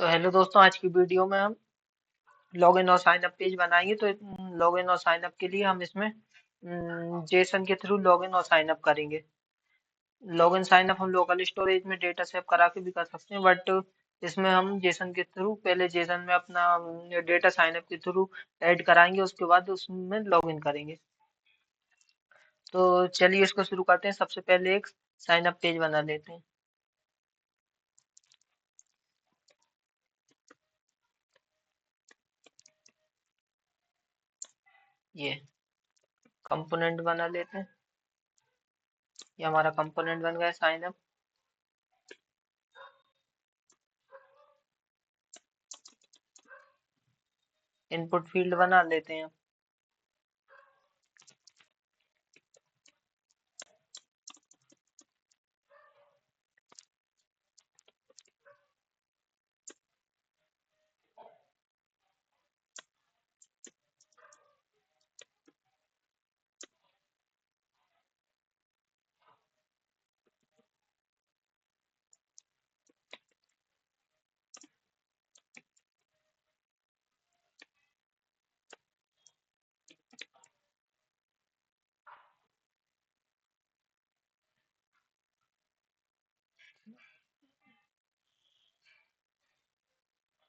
तो हेलो दोस्तों, आज की वीडियो में हम लॉगिन और साइन अप पेज बनाएंगे। तो लॉगिन और साइन अप के लिए हम इसमें जेसन के थ्रू लॉगिन और साइन अप करेंगे। लॉगिन साइन अप हम लोकल स्टोरेज में डेटा सेव करा के भी कर सकते हैं, बट इसमें हम जेसन के थ्रू पहले जेसन में अपना डेटा साइन अप के थ्रू ऐड कराएंगे, उसके बाद उसमें लॉगिन करेंगे। तो चलिए इसको शुरू करते हैं। सबसे पहले एक साइन अप पेज बना लेते हैं। ये कंपोनेंट बना लेते हैं। ये हमारा कंपोनेंट बन गया साइन अप। इनपुट फील्ड बना लेते हैं।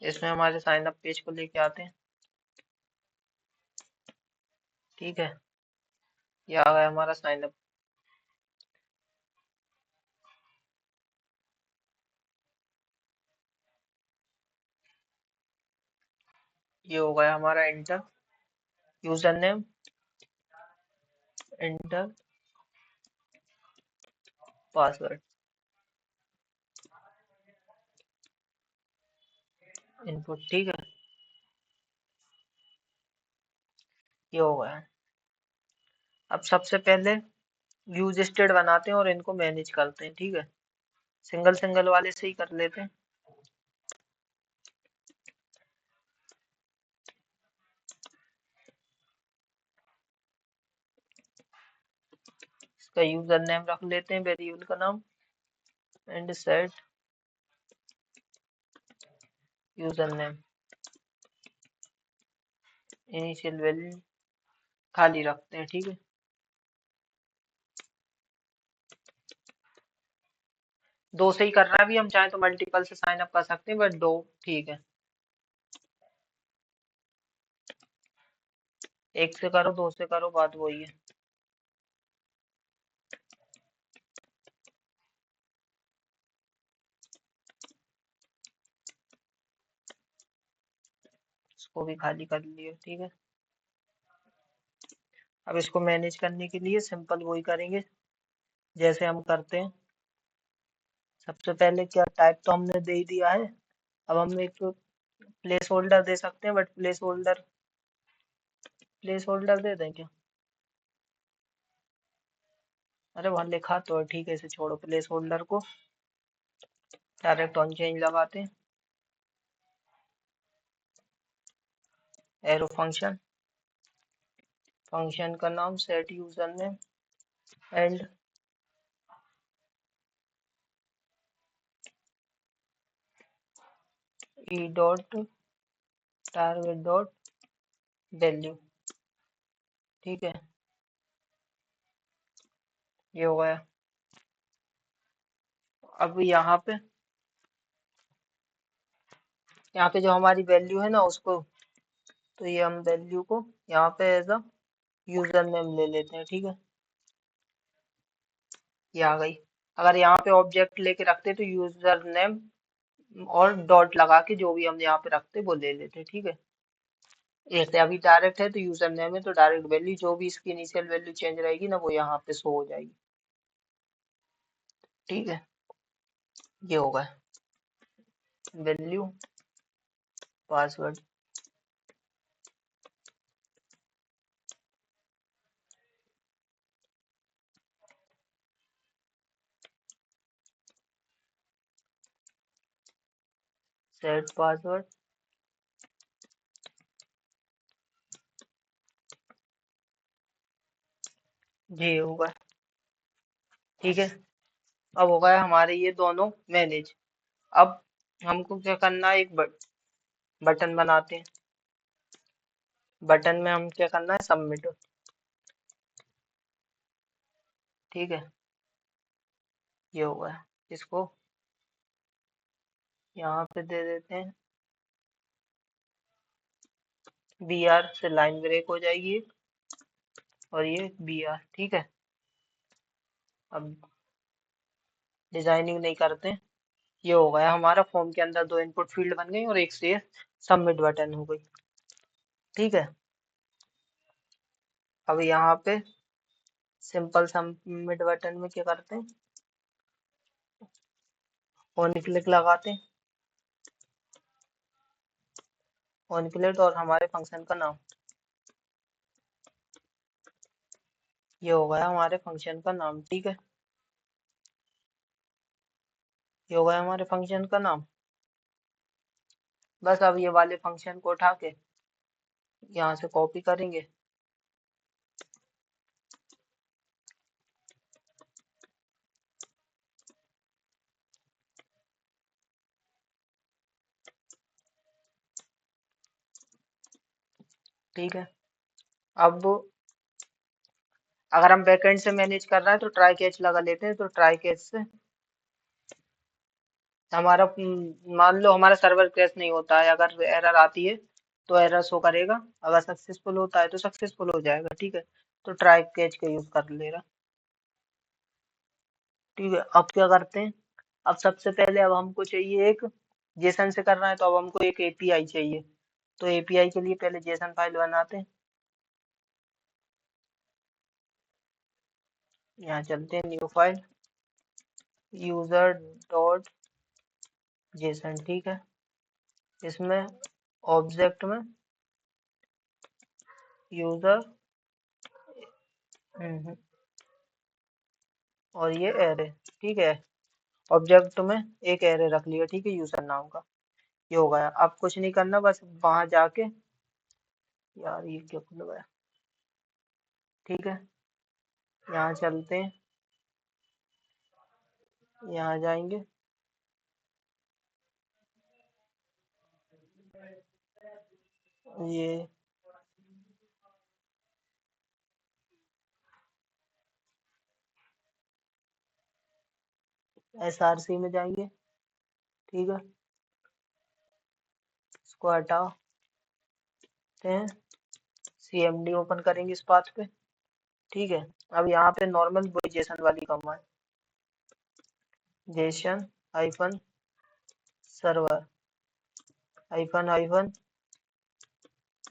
इसमें हमारे साइन अप पेज को लेके आते हैं। ठीक है, ये आ गया हमारा साइन अप। ये हो गया हमारा enter user name, enter password, input. ठीक है, ये हो गया। अब सबसे पहले यूज स्टेट बनाते हैं और इनको मैनेज करते हैं। ठीक है, सिंगल सिंगल वाले से ही कर लेते हैं। इसका यूजर नेम रख लेते हैं, वेरिएबल का नाम, and set user name. Initial value खाली रखते हैं। ठीक है, दो से ही करना है। भी हम चाहें तो मल्टीपल से साइन अप कर सकते हैं, बट दो ठीक है। एक से करो, दो से करो, बात वही है। इसको भी खाली कर लिए। ठीक है, अब इसको मैनेज करने के लिए सिंपल वही करेंगे जैसे हम करते हैं। सबसे पहले क्या, टाइप तो हमने दे ही दिया है। अब हम एक प्लेस होल्डर दे सकते हैं, बट प्लेस होल्डर दे दें क्या? अरे वहाँ लिखा तो है। ठीक है, इसे छोड़ो, प्लेस होल्डर को डायरेक्ट ऑन चेंज लगाते हैं। एरो फंक्शन, फंक्शन का नाम set user name, and E dot target dot value. ठीक है, ये हो गया। अब यहाँ पे जो हमारी वैल्यू है ना उसको, तो ये हम वैल्यू को यहाँ पे एज अ यूजर नेम ले लेते हैं। ठीक है, ये आ गई। अगर यहाँ पे ऑब्जेक्ट लेके रखते तो यूजर नेम और डॉट लगा के जो भी हम यहाँ पे रखते वो ले लेते। ठीक है, ऐसे अभी डायरेक्ट है तो यूजर नेम है तो डायरेक्ट वैल्यू, जो भी इसकी इनिशियल वैल्यू चेंज रहेगी ना वो यहाँ पे शो हो जाएगी। ठीक है, ये होगा वैल्यू पासवर्ड। सेट पासवर्ड, ये होगा। ठीक है, अब हो गया हमारे ये दोनों मैनेज। अब हमको क्या करना है, एक बटन बनाते हैं। बटन में हम क्या करना है, सबमिट। ठीक है, ये हो गया। इसको यहाँ पे दे देते हैं, बी आर से लाइन ब्रेक हो जाएगी एक, और ये बी आर। ठीक है, अब डिजाइनिंग नहीं करते हैं। ये हो गया हमारा, फॉर्म के अंदर दो इनपुट फील्ड बन गई और एक से सबमिट बटन हो गई। ठीक है, अब यहाँ पे सिंपल सबमिट बटन में क्या करते हैं, ऑन क्लिक लगाते हैं। ऑन क्लिक और हमारे फंक्शन का नाम, ये हो गया हमारे फंक्शन का नाम। ठीक है, ये हो गया हमारे फंक्शन का नाम। बस अब ये वाले फंक्शन को उठा के यहाँ से कॉपी करेंगे। ठीक है, अब अगर हम बैकएंड से मैनेज कर रहे हैं तो ट्राई कैच लगा लेते हैं। तो ट्राई कैच से हमारा मान लो हमारा सर्वर क्रैश नहीं होता है, अगर एरर आती है तो एरर शो करेगा, अगर सक्सेसफुल होता है तो सक्सेसफुल हो जाएगा। ठीक है, तो ट्राई कैच का यूज कर लेगा। ठीक है, अब क्या करते हैं, अब सबसे पहले अब हमको चाहिए एक, जेसन से करना है तो अब हमको एक एपीआई चाहिए। तो एपीआई के लिए पहले जेसन फाइल बनाते हैं। यहाँ चलते हैं, new file, user dot JSON. ठीक है, इसमें ऑब्जेक्ट में यूजर, और ये एरे। ठीक है, ऑब्जेक्ट में एक एरे रख लिया। ठीक है, यूजर नाम का। ये हो गया, अब कुछ नहीं करना, बस वहां जाके, यार ये क्या खुल गया। ठीक है, यहाँ चलते हैं, यहाँ जाएंगे, ये एसआरसी में जाएंगे। ठीक है, इसको हटाते हैं, सीएमडी ओपन करेंगे इस पाथ पे। ठीक है, अब यहाँ पे नॉर्मल वही जेसन वाली command, Jason hyphen server hyphen hyphen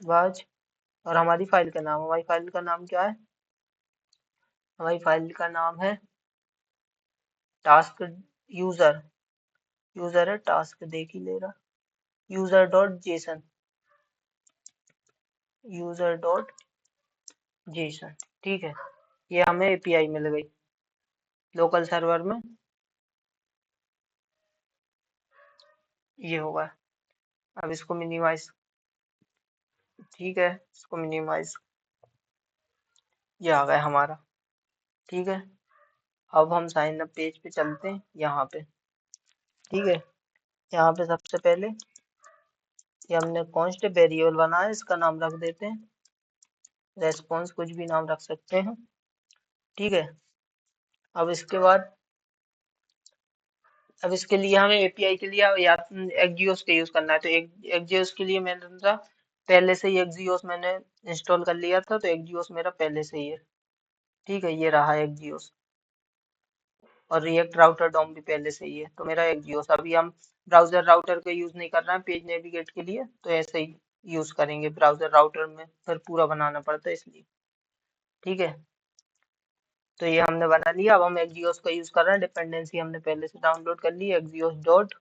was, और हमारी फाइल का नाम, हमारी फाइल का नाम क्या है, हमारी फाइल का नाम है टास्क यूजर। यूजर है, टास्क देख ही ले रहा, user dot JSON, user dot JSON. ठीक है, ये हमें एपीआई मिल गई लोकल सर्वर में। ये होगा, अब इसको मिनिमाइज। ठीक है, इसको मिनिमाइज, ये आ गया हमारा। ठीक है, अब हम साइन अप पेज पे चलते हैं, यहाँ पे। ठीक है, यहाँ पे सबसे पहले ये हमने कॉन्स्ट वेरिएबल बनाया, इसका नाम रख देते हैं रेस्पॉन्स, कुछ भी नाम रख सकते हैं। ठीक है, अब इसके बाद, अब इसके लिए हमें एपीआई के लिए या एक्जियोस का यूज करना है। तो एक्जियोस के लिए मैंने पहले से ही एक्जियोस मैंने इंस्टॉल कर लिया था, तो एक्जियोस मेरा पहले से ही है। ठीक है, ये रहा एक्जियोस, और रिएक्ट राउटर डॉम भी पहले से ही है, तो मेरा एक्जियोस। अभी हम ब्राउजर राउटर का यूज नहीं कर रहे हैं पेज नेविगेट के लिए, तो ऐसे ही यूज करेंगे। ब्राउजर राउटर में फिर पूरा बनाना पड़ता है इसलिए। ठीक है, तो ये हमने बना लिया। अब हम एक्जियोस का यूज कर रहे हैं, डिपेंडेंसी हमने पहले से डाउनलोड कर ली, एक्जियोस डॉट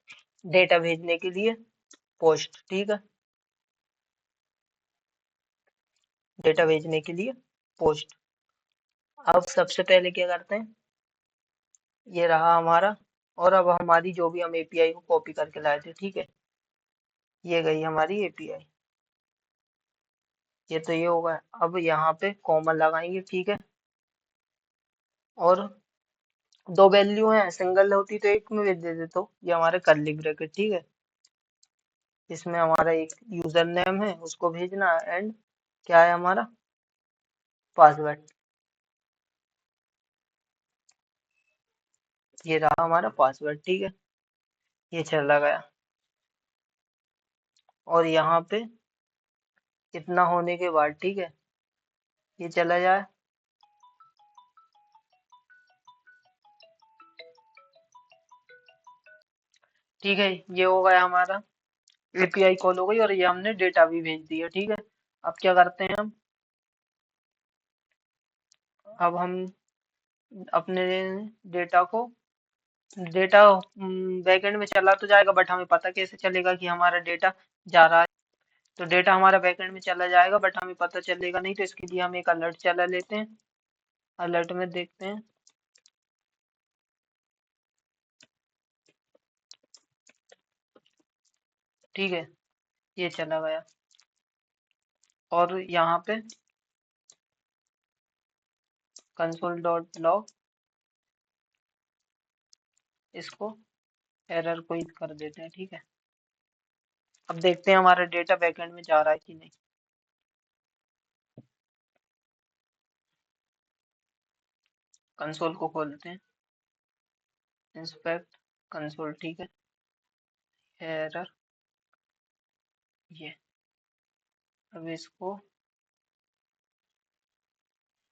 डेटा भेजने के लिए पोस्ट। ठीक है, डेटा भेजने के लिए पोस्ट। अब सबसे पहले क्या करते हैं, ये रहा हमारा, और अब हमारी जो भी हम एपीआई को कॉपी करके लाए थे, ठीक है, ये गई हमारी एपीआई। ये तो ये होगा, अब यहाँ पे कॉमा लगाएंगे। ठीक है, और दो वैल्यू है, सिंगल होती तो एक में भेज देते, तो ये हमारे कर्ली ब्रैकेट। ठीक है, इसमें हमारा एक यूजर नेम है, उसको भेजना, एंड क्या है हमारा पासवर्ड। ये रहा हमारा पासवर्ड, ठीक है। ये चला गया। और यहाँ पे इतना होने के बाद, ठीक है, ये चला जाए। ठीक है, ये हो गया हमारा, एपीआई कॉल हो गई और ये हमने डेटा भी भेज दिया, ठीक है। अब क्या करते हैं हम, अब हम अपने डेटा को, डेटा बैकएंड में चला तो जाएगा, बट हमें पता कैसे चलेगा कि हमारा डेटा जा रहा है। तो डेटा हमारा बैकएंड में चला जाएगा, बट हमें पता चलेगा नहीं, तो इसके लिए हम एक अलर्ट चला लेते हैं। अलर्ट में देखते हैं, ठीक है, ये चला गया। और यहाँ पे कंसोल डॉट लॉग, इसको एरर को ही कर देते हैं, ठीक है। अब देखते हैं हमारा डेटा बैकएंड में जा रहा है कि नहीं। कंसोल को खोलते हैं, इंस्पेक्ट कंसोल, ठीक है, एरर, ये। अब इसको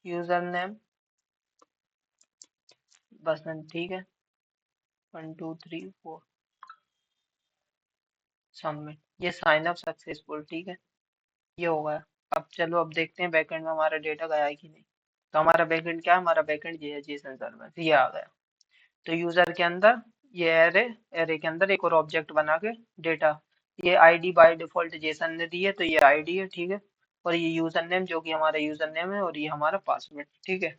यूजर नेम बसंत, ठीक है, 1 2 3 4, सबमिट। ये साइन अप सक्सेसफुल, ठीक है, ये हो गया। अब चलो, अब देखते हैं बैकएंड में हमारा डेटा गया है कि नहीं। तो हमारा बैकएंड क्या है, हमारा बैकएंड ये है, जेसन सर्वर, ये आ गया। तो यूजर के अंदर ये एरे, एरे के अंदर एक और ऑब्जेक्ट बना के डेटा, ये आईडी बाय डिफॉल्ट जेसन ने दी है, तो ये आईडी है, ठीक है। और ये यूजर नेम जो कि हमारा यूजर नेम है, और ये हमारा पासवर्ड, ठीक है,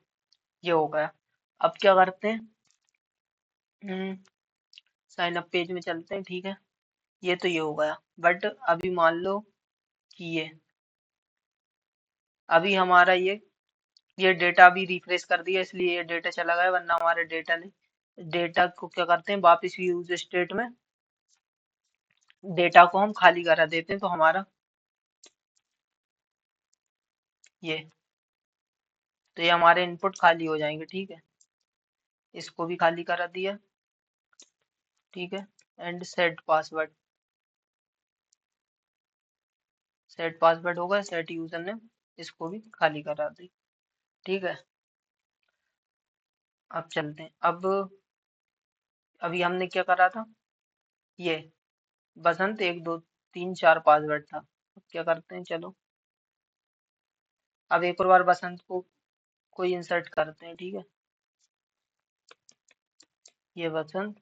ये हो गया। अब क्या करते हैं, साइन अप पेज में चलते हैं, ठीक है। ये तो ये हो गया, बट अभी मान लो कि ये, अभी हमारा ये डेटा भी रिफ्रेश कर दिया, इसलिए ये डेटा चला गया, वरना हमारा डेटा नहीं। डेटा को क्या करते हैं, वापस यूज स्टेट में डेटा को हम खाली करा देते हैं, तो हमारा ये, तो ये हमारे इनपुट खाली हो जाएंगे, ठीक है। इसको भी खाली करा दिया, ठीक है। And set password, set password होगा, सेट यूजर नेम, इसको भी खाली करा दी, ठीक है। अब चलते हैं, अब अभी हमने क्या करा था, ये बसंत 1 2 3 4 पासवर्ड था। अब क्या करते हैं, चलो अब एक और बार बसंत को कोई इंसर्ट करते हैं, ठीक है। ये बसंत,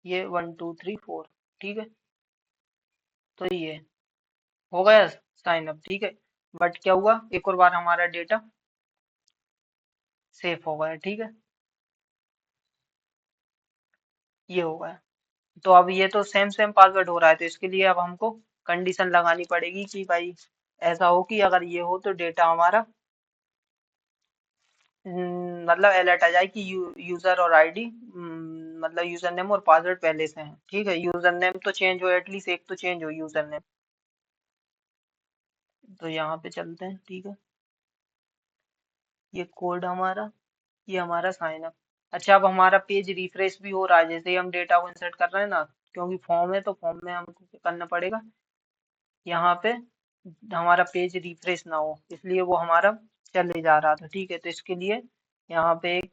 ये 1 2 3 4, ठीक है। तो ये हो गया साइन अप, ठीक है। बट क्या हुआ, एक और बार हमारा डेटा सेफ हो गया, ठीक है, ये हो गया। तो अब ये तो सेम सेम पासवर्ड हो रहा है, तो इसके लिए अब हमको कंडीशन लगानी पड़ेगी कि भाई ऐसा हो कि अगर ये हो तो डेटा हमारा मतलब अलर्ट आ जाए कि यूजर और आईडी, मतलब यूजर नेम और पासवर्ड पहले से हैं, ठीक है। यूजर नेम तो चेंज हो, एटलीस्ट एक तो चेंज हो यूजर नेम। तो यहाँ पे चलते हैं, ठीक है। ये कोड हमारा, ये हमारा साइन अप। अच्छा, अब हमारा पेज रिफ्रेश भी हो रहा है, जैसे ही हम डेटा को इंसर्ट कर रहे हैं ना, क्योंकि फॉर्म है तो फॉर्म में हमको क्या करना पड़ेगा, यहाँ पे हमारा पेज रिफ्रेश ना हो, इसलिए वो हमारा चले जा रहा था, ठीक है। तो इसके लिए यहाँ पे एक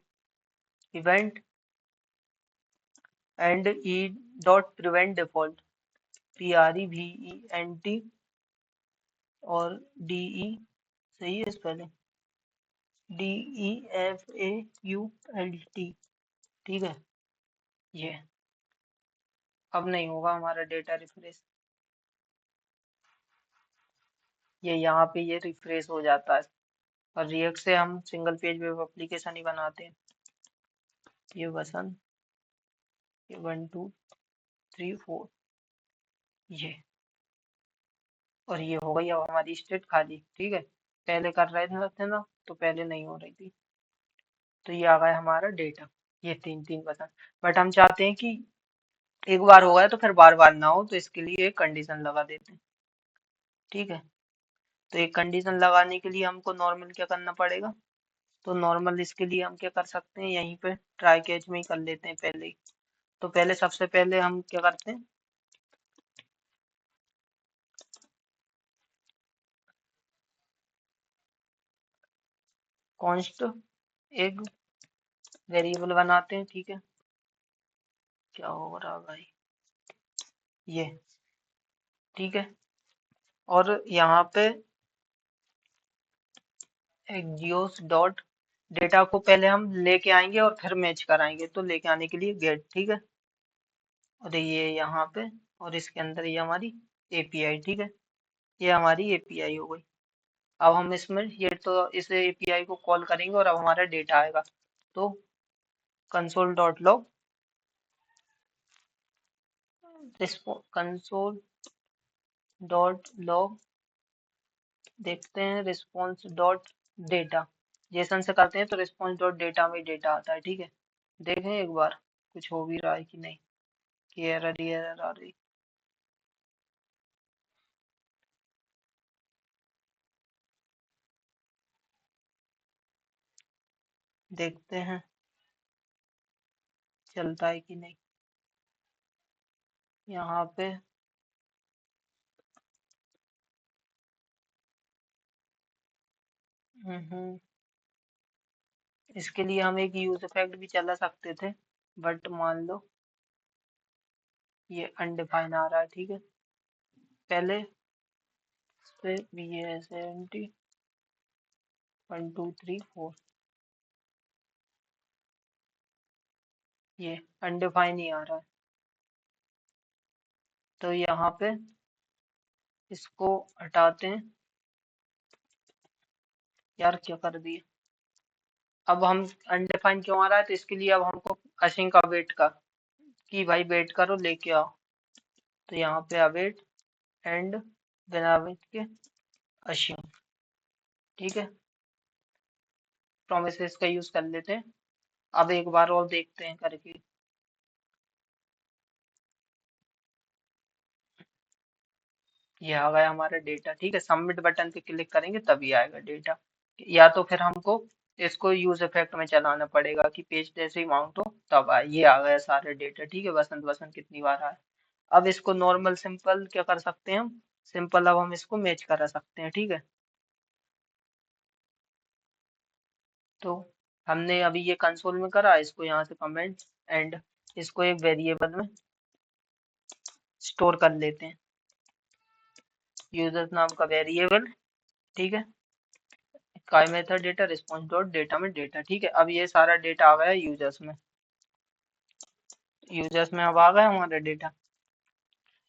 event and E dot prevent default, PREVENT और DE, सही है स्पेलिंग, DEFAULT, ठीक है। ये अब नहीं होगा हमारा डेटा रिफ्रेश, ये यहाँ पे ये रिफ्रेश हो जाता है। और रिएक्ट से हम सिंगल पेज वेब एप्लीकेशन ही बनाते हैं। ये वसंत, ये 1 2 3 4, ये, और ये हो गई अब हमारी स्टेट खाली, ठीक है। पहले कर रहे थे ना, तो पहले नहीं हो रही थी। तो ये आ गया हमारा डेटा, ये 3 3 वसंत। बट हम चाहते हैं कि एक बार हो गया तो फिर बार बार ना हो, तो इसके लिए एक कंडीशन लगा देते हैं। ठीक है, तो एक कंडीशन लगाने के लिए हमको नॉर्मल क्या करना पड़ेगा? तो नॉर्मल इसके लिए हम क्या कर सकते हैं, यहीं पे ट्राई कैच में ही कर लेते हैं पहले ही। तो पहले सबसे पहले हम क्या करते हैं, कॉन्स्ट एक वेरिएबल बनाते हैं। ठीक है, क्या हो रहा है भाई, ये ठीक है। और यहाँ पे एक्जियोस डॉट डेटा को पहले हम लेके आएंगे और फिर मैच कराएंगे, तो लेके आने के लिए गेट। ठीक है, और ये यहाँ पे, और इसके अंदर ये हमारी एपीआई। ठीक है, ये हमारी एपीआई हो गई। अब हम इसमें ये तो इस एपीआई को कॉल करेंगे और अब हमारा डेटा आएगा। तो console dot log, console dot log देखते हैं रिस्पॉन्स डॉट डेटा। जेसन से करते हैं तो रिस्पॉन्स डॉट डेटा में डेटा आता है। ठीक है, देखें एक बार कुछ हो भी रहा है कि नहीं, कि एरर ही एरर आ रही। देखते हैं चलता है कि नहीं यहाँ पे। हम्म, इसके लिए हम एक यूज इफेक्ट भी चला सकते थे, बट मान लो ये अनडिफाइन आ रहा है। ठीक है, पहले इस पे वी एस एन टी 1 2 3 4, ये अनडिफाइन ही आ रहा है। तो यहाँ पे इसको हटाते हैं। यार क्या कर दिए, अब हम अनडिफाइन क्यों आ रहा है, तो इसके लिए अब हमको असिंक अवेट का, कि भाई वेट करो लेके आओ। तो यहाँ पे अवेट एंड बिना वेट के असिंक। ठीक है, प्रोमिसेस का यूज कर लेते हैं। अब एक बार और देखते हैं करके। ये आ गया हमारा डेटा। ठीक है, सबमिट बटन पे क्लिक करेंगे तभी आएगा डेटा, या तो फिर हमको इसको यूज इफेक्ट में चलाना पड़ेगा कि पेज जैसे ही माउंट हो तब आए। ये आ गया सारे डेटा। ठीक है, बसंत बसंत कितनी बार आए। अब इसको नॉर्मल सिंपल क्या कर सकते हैं हम, सिंपल अब हम इसको मैच करा सकते हैं। ठीक है, तो हमने अभी ये कंसोल में करा, इसको यहाँ से कमेंट एंड इसको एक वेरिएबल में स्टोर कर लेते हैं, यूजर नाम का वेरिएबल। ठीक है, काय method data response dot data में डेटा। ठीक है, अब ये सारा डेटा आ गया यूजर्स में। यूजर्स में अब आ गया हमारा डेटा।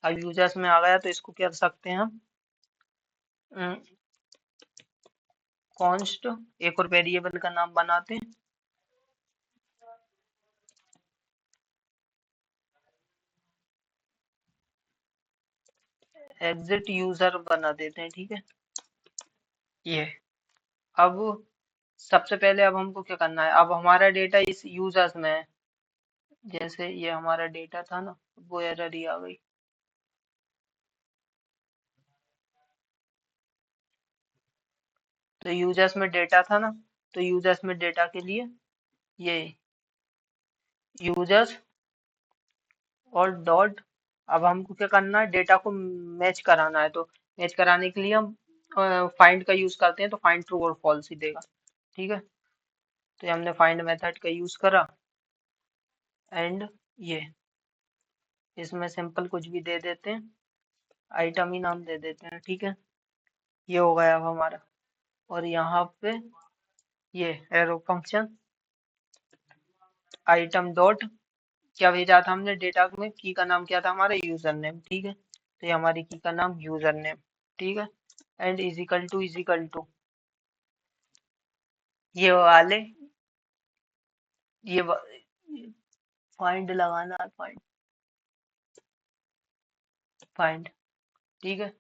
अब यूजर्स में आ गया तो इसको क्या कर सकते हैं हम, कॉन्स्ट एक और वेरिएबल का नाम बनाते हैं, एग्जिट यूजर बना देते हैं। ठीक है, ये अब सबसे पहले अब हमको क्या करना है, अब हमारा डेटा इस यूजर्स में है। जैसे ये हमारा डेटा था ना, वो एरर ही आ गई। तो यूजर्स में डेटा था ना, तो यूजर्स में डेटा के लिए ये यूजर्स और डॉट, अब हमको क्या करना है, डेटा को मैच कराना है। तो मैच कराने के लिए हम फाइंड का यूज करते हैं, तो फाइंड ट्रू और फॉल्स ही देगा। ठीक है, तो ये हमने फाइंड मेथड का यूज करा एंड ये इसमें सिंपल कुछ भी दे देते हैं, आइटम ही नाम दे देते हैं। ठीक है, ये हो गया अब हमारा। और यहाँ पे ये एरो फंक्शन आइटम डॉट, क्या भेजा था हमने डेटा में, की का नाम क्या था हमारा, यूजर नेम। ठीक है, तो ये हमारी की का नाम यूजर नेम। ठीक है, एंड इज इक्वल टू ये वाले, ये फाइंड लगाना है, फाइंड फाइंड। ठीक है,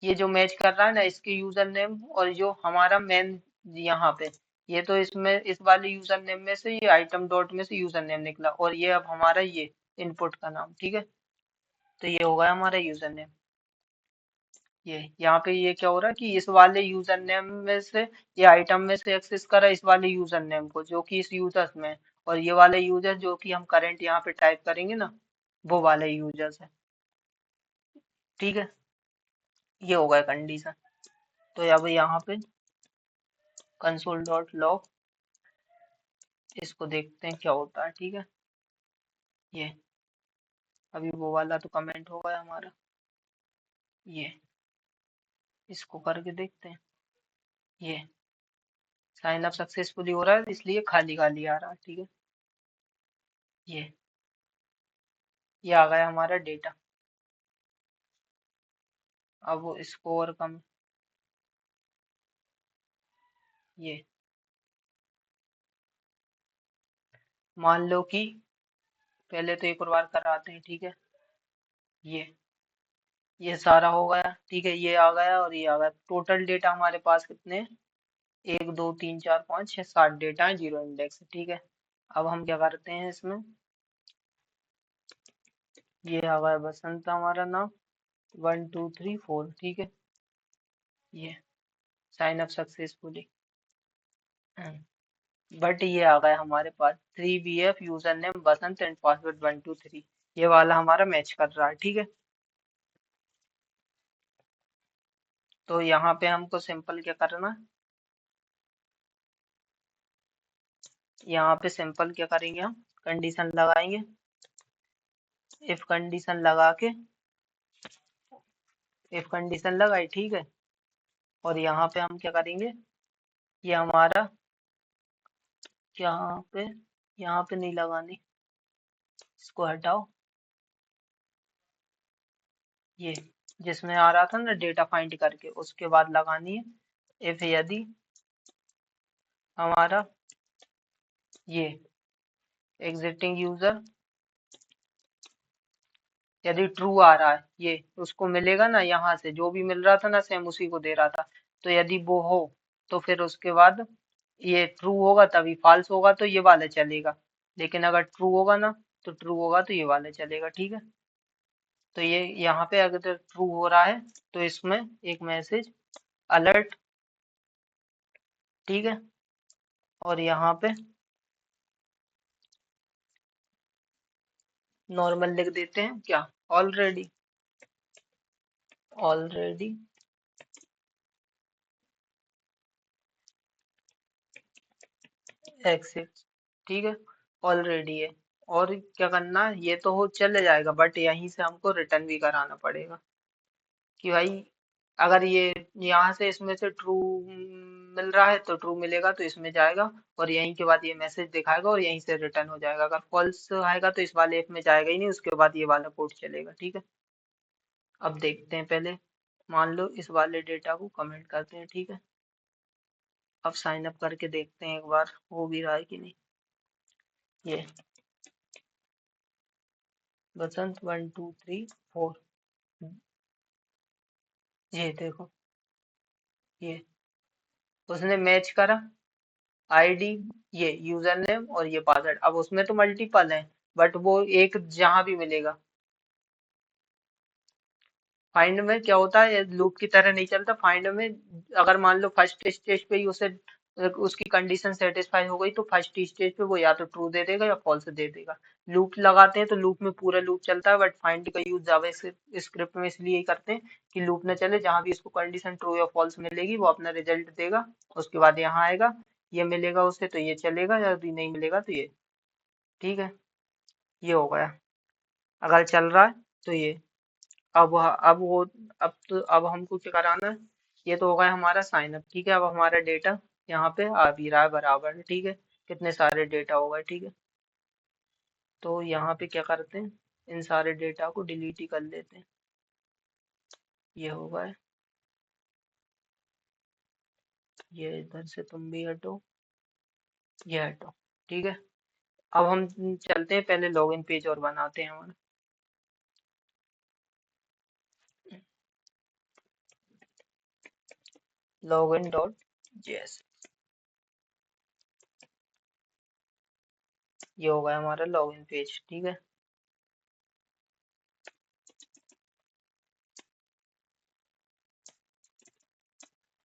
ये जो मैच कर रहा है ना इसके यूजर नेम और जो हमारा मेन यहाँ पे, ये तो इसमें इस वाले यूजर नेम में से ये आइटम डॉट में से यूजर नेम निकला, और ये अब हमारा ये इनपुट का नाम, ठीक है। तो ये होगा हमारा यूजर नेम। ये यहाँ पे ये क्या हो रहा है कि इस वाले यूजर नेम में से, ये आइटम में से एक्सेस करा इस वाले यूजर नेम को जो कि इस यूजर्स में है, और ये वाले यूजर जो कि हम करंट यहाँ पे टाइप करेंगे ना, वो वाले यूजर्स है, ठीक है। ये होगा कंडीशन। तो अब यहाँ पे कंसोल डॉट लॉग, इसको देखते हैं क्या होता है, ठीक है। ये अभी वो वाला तो कमेंट हो गया हमारा, ये इसको करके देखते हैं। ये साइन अप सक्सेसफुली हो रहा है इसलिए खाली खाली आ रहा है, ठीक है। ये आ गया हमारा डेटा। अब वो इसको और कम, ये मान लो कि पहले तो एक और बार कराते हैं, ठीक है। ये ये सारा हो गया, ठीक है। ये आ गया और ये आ गया, टोटल डेटा हमारे पास कितने हैं? 1 2 3 4 5 6 7 डेटा है, 0 इंडेक्स, ठीक है। अब हम क्या करते हैं इसमें, ये आ गया बसंत हमारा नाम, 1 2 3 4, ठीक है। ये साइन अप सक्सेसफुली, बट ये आ गया हमारे पास 3BF user name Basant and password 1 2 3, ये वाला हमारा मैच कर रहा है, ठीक है। तो यहाँ पे हमको सिंपल क्या करना है, यहाँ पे सिंपल क्या करेंगे, हम कंडीशन लगाएंगे, इफ कंडीशन लगा के, इफ कंडीशन लगाई, ठीक है। और यहाँ पे हम क्या करेंगे, ये हमारा, यहाँ पे नहीं लगानी, इसको हटाओ। ये जिसमें आ रहा था ना डेटा फाइंड करके, उसके बाद लगानी है इफ, यदि हमारा ये एग्जिस्टिंग यूजर, यदि ट्रू आ रहा है, ये उसको मिलेगा ना, यहाँ से जो भी मिल रहा था ना सेम उसी को दे रहा था। तो यदि वो हो तो फिर उसके बाद ये ट्रू होगा, तभी फॉल्स होगा तो ये वाला चलेगा। लेकिन अगर ट्रू होगा ना, तो ट्रू होगा तो ये वाला चलेगा, ठीक है। तो ये यहाँ पे अगर ट्रू हो रहा है तो इसमें एक मैसेज अलर्ट, ठीक है। और यहाँ पे नॉर्मल लिख देते हैं क्या, ऑलरेडी, ऑलरेडी एक्सिस्ट, ठीक है। ऑलरेडी है। और क्या करना है, ये तो हो चले जाएगा, बट यहीं से हमको रिटर्न भी कराना पड़ेगा कि भाई अगर ये यहाँ से इसमें से ट्रू मिल रहा है तो ट्रू मिलेगा तो इसमें जाएगा, और यहीं के बाद ये मैसेज दिखाएगा और यहीं से रिटर्न हो जाएगा। अगर फॉल्स आएगा तो इस वाले एफ में जाएगा ही नहीं, उसके बाद ये वाला कोड चलेगा, ठीक है। अब देखते हैं पहले, मान लो इस वाले डेटा को कमेंट करते हैं, ठीक है। अब साइन अप करके देखते हैं एक बार हो भी रहा है कि नहीं। ये बसंत 1 2 3 4, ये देखो, ये उसने मैच करा, आईडी, ये यूजर नेम और ये पासवर्ड। अब उसमें तो मल्टीपल है, बट वो एक जहां भी मिलेगा। फाइंड में क्या होता है, लूप की तरह नहीं चलता फाइंड में। अगर मान लो फर्स्ट स्टेज पे ही उसे उसकी कंडीशन सेटिस्फाई हो गई तो फर्स्ट स्टेज पे वो या तो ट्रू दे देगा या फॉल्स दे देगा। लूप लगाते हैं तो लूप में पूरा लूप चलता है, बट फाइंड का यूज जावा स्क्रिप्ट में इसलिए ही करते हैं कि लूप न चले, जहां भी इसको कंडीशन ट्रू या फॉल्स मिलेगी वो अपना रिजल्ट देगा, उसके बाद यहाँ आएगा, ये मिलेगा उसे तो ये चलेगा, यदि नहीं मिलेगा तो ये, ठीक है। ये हो गया, अगर चल रहा है तो ये। अब वो, अब तो अब हमको क्या कराना है, ये तो हो गया हमारा साइन अप, ठीक है। अब हमारा डेटा यहाँ पे आ भी रहा है बराबर, ठीक है। कितने सारे डेटा हो गए, ठीक है। तो यहाँ पे क्या करते हैं, इन सारे डेटा को डिलीट ही कर लेते हैं। ये हो गए, ये इधर से तुम भी हटो, ये हटो, ठीक है। अब हम चलते हैं पहले लॉगिन पेज और बनाते हैं हमारा। लॉगिन डॉट जेएस, ये हो गया हमारा लॉगिन पेज, ठीक है।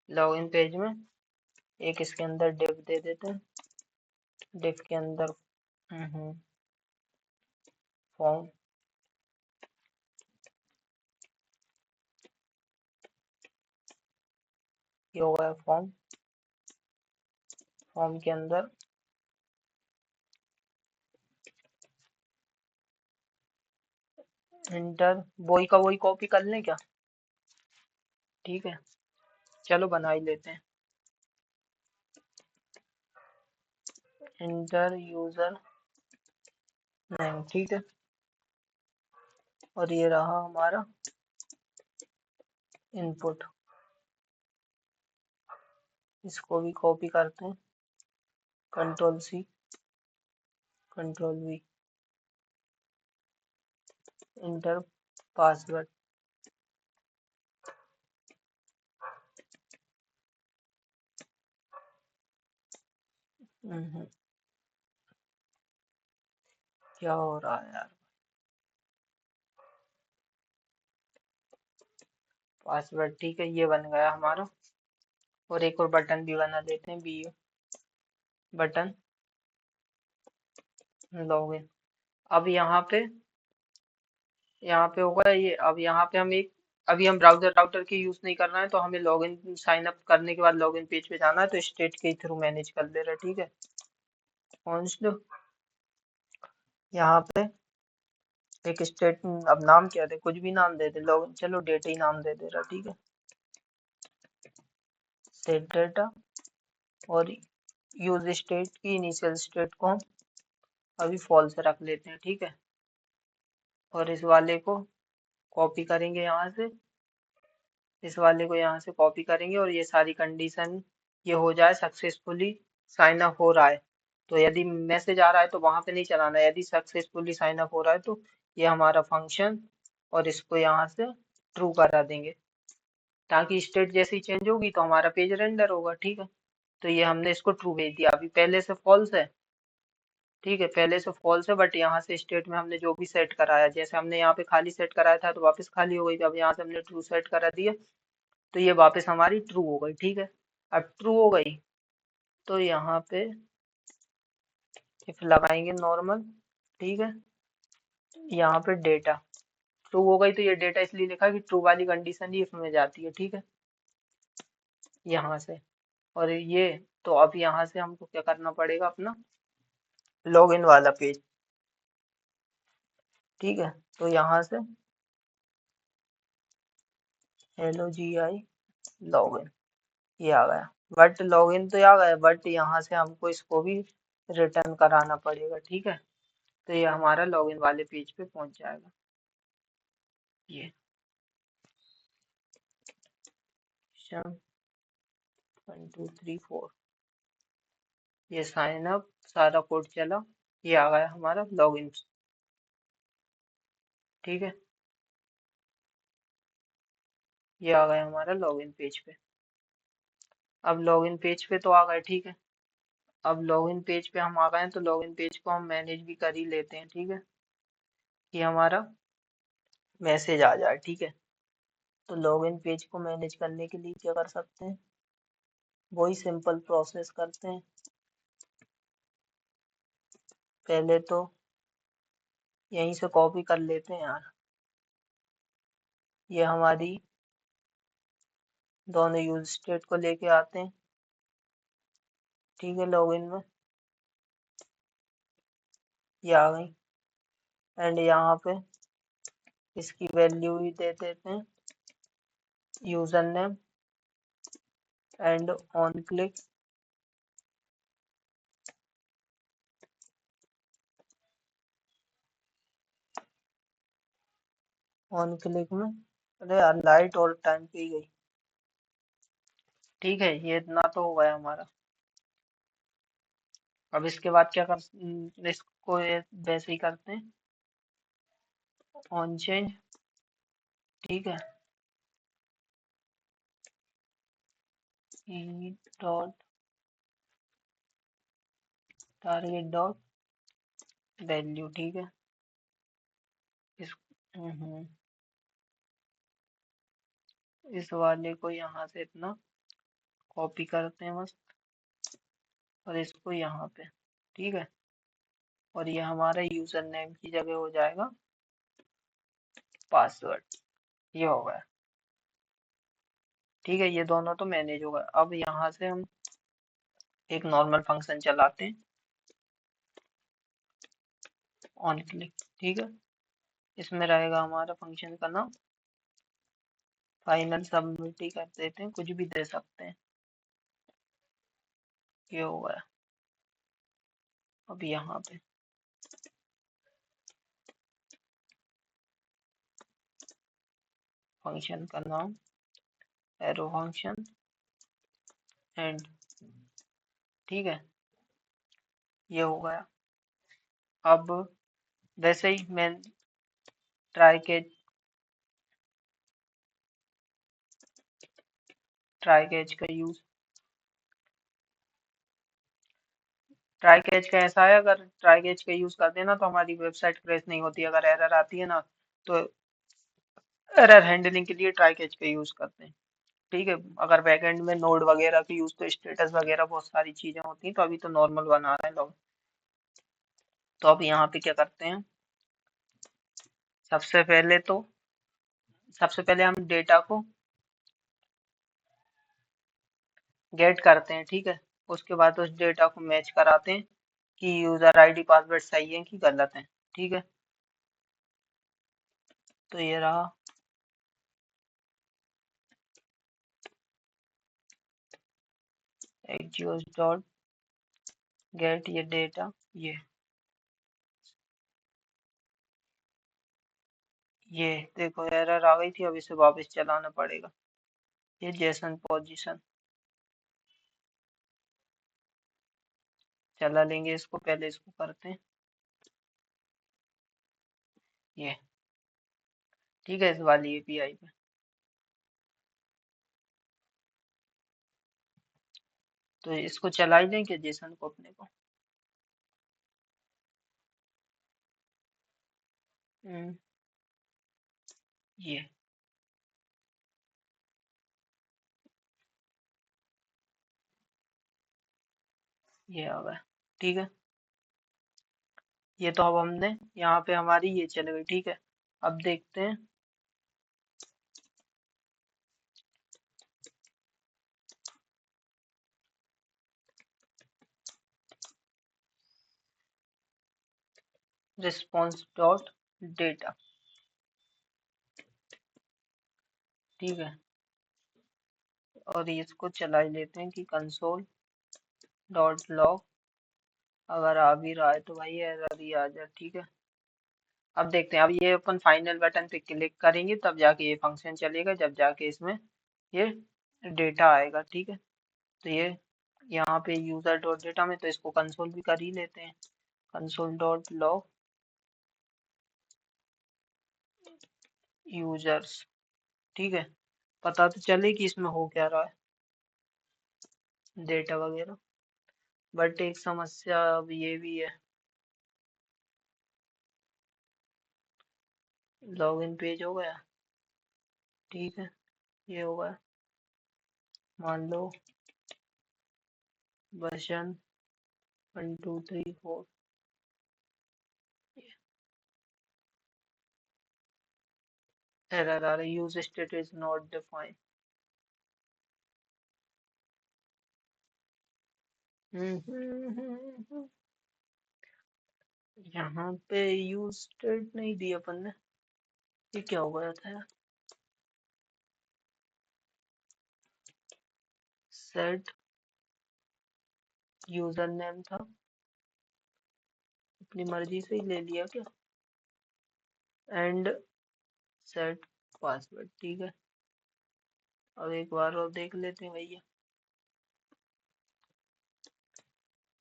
लॉगिन पेज में एक इसके अंदर डिव दे देते हैं। डिव के अंदर फॉर्म, ये हो गया फॉर्म। फॉर्म के अंदर इंटर वही का वही कॉपी कर लें क्या? ठीक है, चलो बना ही लेते हैं। इंटर यूजर नेम, ठीक है। और ये रहा हमारा इनपुट, इसको भी कॉपी करते हैं, control C control V. Enter password, क्या हो रहा है यार? पासवर्ड, ठीक है, ये बन गया हमारा। और एक और बटन भी बना देते हैं, बी बटन लॉगिन। अब यहाँ पे होगा ये। अब यहाँ पे हम एक अभी हम ब्राउजर राउटर की यूज नहीं कर रहे हैं, तो हमें लॉगिन साइन अप करने के बाद लॉगिन पेज पे जाना है, तो स्टेट के थ्रू मैनेज कर ले रहे हैं, ठीक है। पहुंच लो यहाँ पे। एक स्टेट, अब नाम क्या दे, कुछ भी नाम दे दे, लॉगिन, चलो डेटा ही नाम दे दे रहा, ठीक है। Set data. और यूज स्टेट की इनिशियल स्टेट को हम अभी फॉल्स रख लेते हैं, ठीक है। और इस वाले को कॉपी करेंगे यहाँ से, इस वाले को यहाँ से कॉपी करेंगे, और ये सारी कंडीशन ये हो जाए सक्सेसफुली साइन अप हो रहा है, तो यदि मैसेज आ रहा है तो वहां पे नहीं चलाना है, यदि सक्सेसफुली साइन अप हो रहा है तो ये हमारा फंक्शन, और इसको यहाँ से ट्रू करा देंगे, ताकि स्टेट जैसी चेंज होगी तो हमारा पेज रेंडर होगा, ठीक है। तो ये हमने इसको ट्रू भेज दिया, अभी पहले से फॉल्स है, ठीक है, पहले से फॉल्स है, बट यहाँ से स्टेट में हमने जो भी सेट कराया, जैसे हमने यहाँ पे खाली सेट कराया था तो वापस खाली हो गई, अब यहाँ से हमने ट्रू सेट करा दिया तो ये वापस हमारी ट्रू हो गई, ठीक है। अब ट्रू हो गई तो यहाँ पे इफ लगाएंगे नॉर्मल, ठीक है। यहाँ पे डेटा ट्रू हो गई, तो ये डेटा इसलिए लिखा कि ट्रू वाली कंडीशन ही इसमें जाती है, ठीक है, यहाँ से। और ये तो अब यहाँ से हमको क्या करना पड़ेगा, अपना लॉगिन वाला पेज, ठीक है। तो यहाँ से LOGI लॉगिन, ये आ गया। बट लॉगिन तो आ गया, बट यहाँ से हमको इसको भी रिटर्न कराना पड़ेगा, ठीक है। तो ये हमारा लॉगिन वाले पेज पे पहुंच जाएगा। ये 1 2 3 4, ये साइन अप सारा कोड चला, ये आ गया हमारा लॉगिन, ठीक है। ये आ गया हमारा लॉगिन पेज पे। अब लॉगिन पेज पे तो आ गए, ठीक है। अब लॉगिन पेज पे हम आ गए हैं, तो लॉगिन पेज को हम मैनेज भी कर ही लेते हैं, ठीक है, कि हमारा मैसेज आ जाए, ठीक है। तो लॉगिन पेज को मैनेज करने के लिए क्या कर सकते हैं, वही सिंपल प्रोसेस करते हैं। पहले तो यहीं से कॉपी कर लेते हैं यार, ये हमारी दोनों यूज स्टेट को लेके आते हैं, ठीक है। लॉगिन में ये आ गई, एंड यहाँ पे इसकी वैल्यू भी दे देते हैं, user name and on click, on click में, अरे यार लाइट और टाइम पे ही गई, ठीक है। ये इतना तो हो गया हमारा। अब इसके बाद क्या कर, इसको वैसे ही करते हैं, ऑन चेंज, ठीक है। E dot target dot value, ठीक है। इस इस वाले को यहाँ से इतना कॉपी करते हैं बस, और इसको यहाँ पे, ठीक है। और ये हमारा यूजर नेम की जगह हो जाएगा पासवर्ड। ये हो गया, ठीक है। ये दोनों तो मैनेज हो गया। अब यहाँ से हम एक नॉर्मल फंक्शन चलाते हैं, ऑन क्लिक, ठीक है। इसमें रहेगा हमारा फंक्शन का नाम, फाइनल सबमिट ही कर देते हैं, कुछ भी दे सकते हैं। ये हो गया। अब यहाँ पे फंक्शन का नाम एरो फंक्शन एंड, ठीक है। ये हो गया। अब वैसे ही मैं ट्राई कैच ट्राई कैच का ऐसा है, अगर ट्राई कैच का यूज करते हैं ना तो हमारी वेबसाइट क्रैश नहीं होती। अगर एरर आती है ना तो एरर हैंडलिंग के लिए ट्राई कैच का यूज करते हैं, ठीक है। अगर बैकएंड में नोड वगैरह की यूज तो स्टेटस वगैरह बहुत सारी चीजें होती हैं, तो अभी तो नॉर्मल बना रहे हैं लोग। तो अब यहाँ पे क्या करते हैं, सबसे पहले तो सबसे पहले हम डेटा को गेट करते हैं, ठीक है। उसके बाद उस डेटा को मैच कराते हैं कि यूजर आईडी पासवर्ड सही है कि गलत है, ठीक है। तो ये रहा एक्जियोस डॉट गेट ये डेटा, ये देखो एरर आ गई थी, अब इसे वापस चलाना पड़ेगा। ये जेसन पोजीशन चला लेंगे इसको, पहले इसको करते हैं ये, ठीक है। इस वाली एपीआई पे तो इसको चला ही लेंगे जेसन को अपने को। हम्म, ये ये आ गया, ठीक है। ये तो अब हमने यहाँ पे हमारी ये चल गई, ठीक है। अब देखते हैं रिस्पॉन्स डॉट डेटा, ठीक है। और इसको चला ही लेते हैं कि कंसोल डॉट लॉग, अगर आ भी रहा है तो भाई एरर ही आ जाए, ठीक है। अब देखते हैं, अब ये अपन फाइनल बटन पे क्लिक करेंगे तब जाके ये फंक्शन चलेगा, जब जाके इसमें ये डेटा आएगा, ठीक है। तो ये यहाँ पे यूजर डॉट डेटा में, तो इसको कंसोल भी कर ही लेते हैं, कंसोल डॉट लॉग यूजर्स, ठीक है। पता तो चले कि इसमें हो क्या रहा है, डेटा वगैरह। बट एक समस्या अब ये भी है, लॉगिन पेज हो गया, ठीक है। ये हो गया, मान लो वर्जन 1 2 3 4, एरर आ रही, use state is not defined. यहाँ पे यूज स्टेट नहीं दी अपन ने, ये क्या हो गया था यार। सेट यूजर नेम था, अपनी मर्जी से ही ले लिया क्या, एंड सेट पासवर्ड, ठीक है। अब एक बार और देख लेते हैं भैया,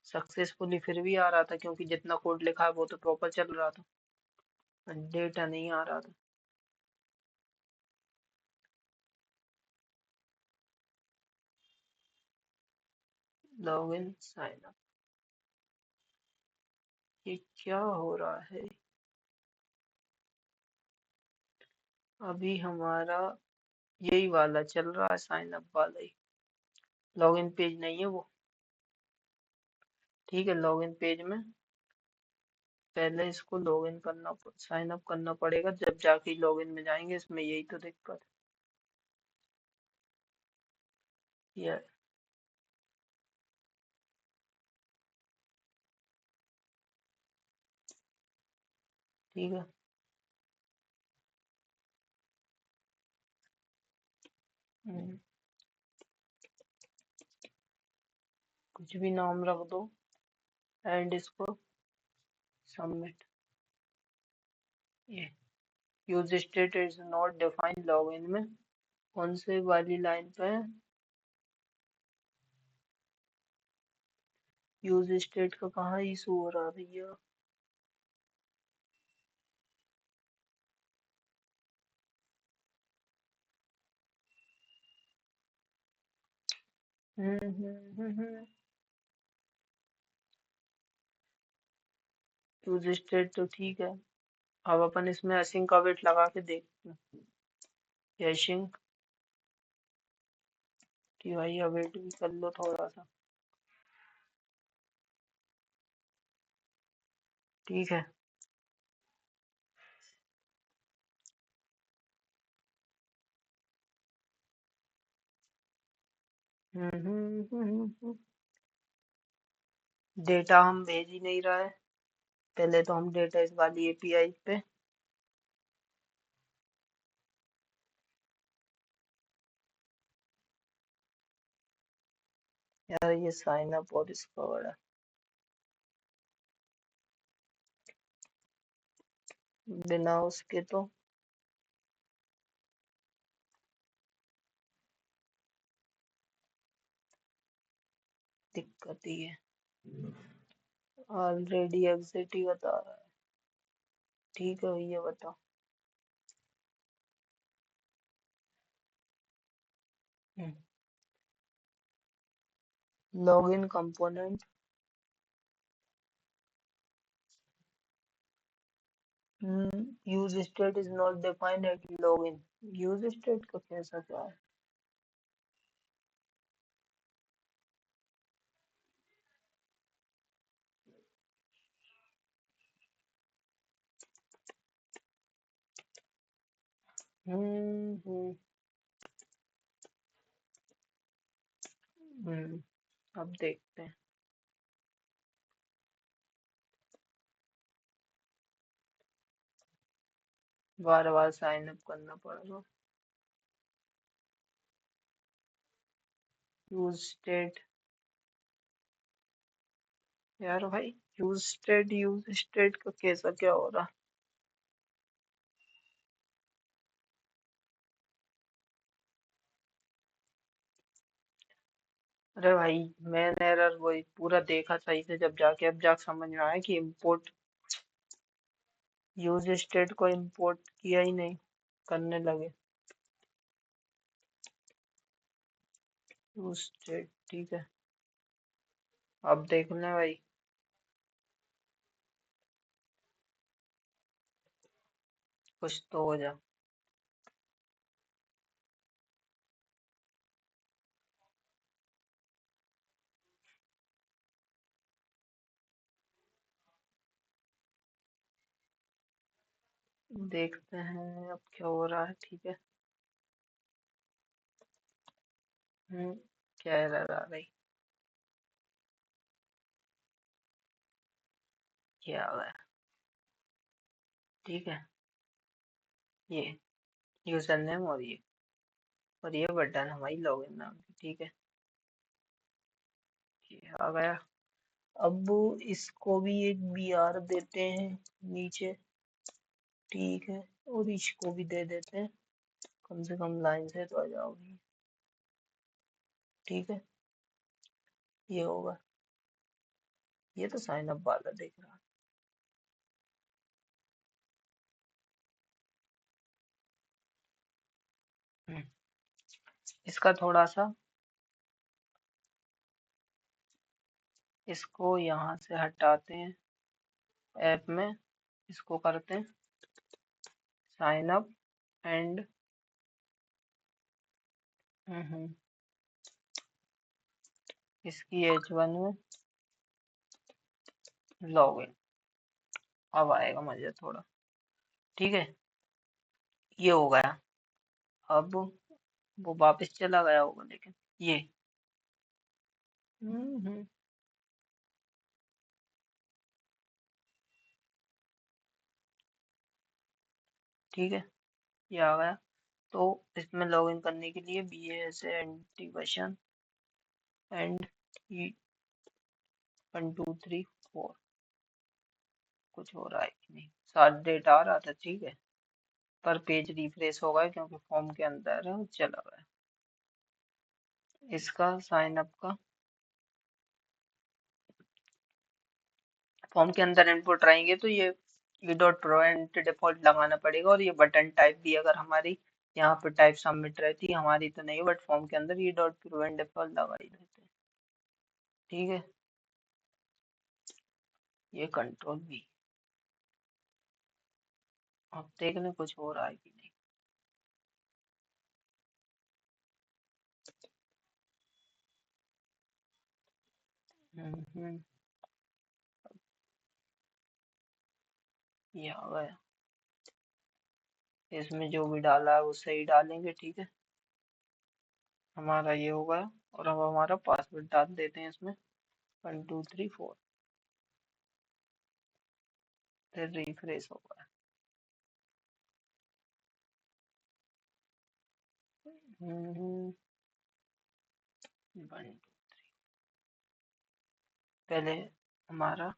सक्सेसफुली फिर भी आ रहा था, क्योंकि जितना कोड लिखा है वो तो प्रॉपर चल रहा था, डेटा नहीं आ रहा था। लॉगिन साइन अप, ये क्या हो रहा है। अभी हमारा यही वाला चल रहा है, साइन अप वाला ही। लॉगिन पेज नहीं है वो। ठीक है, लॉगिन पेज में पहले इसको लॉगिन करना, साइन अप करना पड़ेगा, जब जाके लॉगिन में जाएंगे। इसमें यही तो दिक्कत है। ये ठीक है। हम्म, कुछ भी नाम रख दो एंड इसको सबमिट। ये use state is not defined login में कौन से वाली लाइन पे है? यूज स्टेट का कहाँ इशू हो रहा है भैया? यूज स्टेट तो ठीक है। अब अपन इसमें असिंक का वेट लगा के देखते हैं। ये असिंक कि भाई अवेट भी कर लो थोड़ा सा। ठीक है। डेटा हम भेज ही नहीं रहा है। पहले तो हम डेटा इस वाली एपीआई पे। यार ये साइन अप और इसका बड़ा बिना उसके तो दिक्कत ही है। ऑलरेडी एग्जिट ही बता रहा है। ठीक है भैया बताओ। Login component use state is not defined at login. Use state का कैसा क्या है? हम्म। हम्म, अब देखते हैं। बार बार साइन अप करना पड़ेगा। Use state. यार भाई यूज स्टेट का कैसा क्या हो रहा? अरे भाई मैंने एरर वही पूरा देखा सही से, जब जाके अब जाके समझ में आया कि इम्पोर्ट यूज स्टेट को इम्पोर्ट किया ही नहीं, करने लगे। यूज स्टेट ठीक है। अब देख लें भाई। कुछ तो हो जा। देखते हैं अब क्या हो रहा है। ठीक है। हम्म। क्या एरर आ रही? क्या आ रहा है? ठीक है। ये यूजर नेम और ये बटन हमारी लॉगिन नाम की। ठीक है। ये आ गया। अब इसको भी एक बी आर देते हैं नीचे। ठीक है। और इसको भी दे देते हैं, कम से कम लाइन से तो आ जाओगी। ठीक है। ये होगा। ये तो साइन अप वाला देख रहा। हम्म, इसका थोड़ा सा इसको यहाँ से हटाते हैं ऐप में। इसको करते हैं साइन अप एंड इसकी H1 में लॉग इन। अब आएगा मजा थोड़ा। ठीक है, ये हो गया। अब वो वापस चला गया होगा, लेकिन ये हम्म। ठीक है, ये आ गया। तो इसमें लॉगिन करने के लिए BAS एंटीवर्शन एंड 1 2 3 4 कुछ हो रहा है कि नहीं, 7 डेट आ रहा था। ठीक है, पर पेज रिफ्रेश हो गया क्योंकि फॉर्म के अंदर चला गया। इसका साइन अप का फॉर्म के अंदर इनपुट रहेंगे तो ये डॉट प्रोवाइड डिफॉल्ट लगाना पड़ेगा। और ये बटन टाइप भी अगर हमारी यहाँ पे टाइप सबमिट रहती, हमारी तो नहीं, बट फॉर्म के अंदर ये डॉट प्रोवाइड डिफॉल्ट लगा ही देते हैं। ठीक है, ये कंट्रोल भी। अब देखने कुछ हो रहा है कि नहीं। हम्म, ये आ गया। इसमें जो भी डाला है वो सही डालेंगे। ठीक है, हमारा ये हो गया। और अब हमारा पासवर्ड डाल देते हैं इसमें 1 2 3 4। फिर रिफ्रेश हो गया। 1 पहले हमारा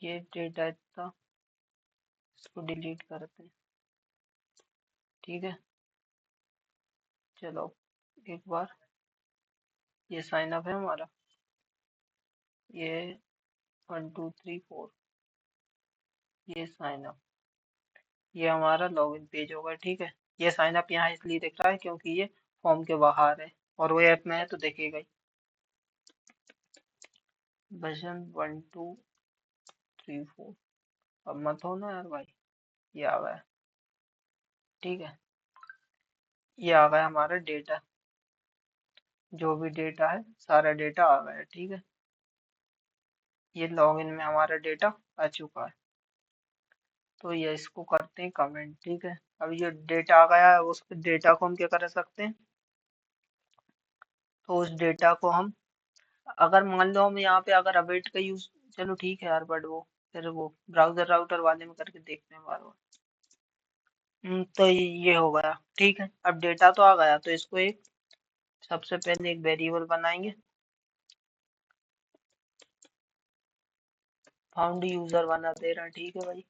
ये डेटा था, इसको डिलीट करते हैं। ठीक है, चलो एक बार ये साइन अप है हमारा। ये 1 2 3 4, ये साइन अप, ये हमारा लॉगिन पेज होगा। ठीक है, ये साइन अप यहाँ इसलिए दिख रहा है क्योंकि ये फॉर्म के बाहर है, और वो ऐप में है तो दिखेगा ही। वर्जन 1 2 3 4। अब मत हो ना यार भाई, ये आ गया। ठीक है, ये आ गया हमारा डेटा। जो भी डेटा है सारा डेटा आ गया। ठीक है, ये लॉगिन में हमारा डेटा आ चुका है। तो ये इसको करते हैं कमेंट। ठीक है, अब ये डेटा आ गया है, उस डेटा को हम क्या कर सकते हैं, तो उस डेटा को हम, अगर मान लो हम यहाँ पे अगर अवेट का यूज, चलो ठीक है यार, बट वो फिर वो ब्राउजर राउटर वाले में करके देखते हैं बार बार। तो ये हो गया। ठीक है, अब डेटा तो आ गया, तो इसको एक, सबसे पहले एक वेरिएबल बनाएंगे। फाउंड यूजर बना दे रहा। ठीक है भाई,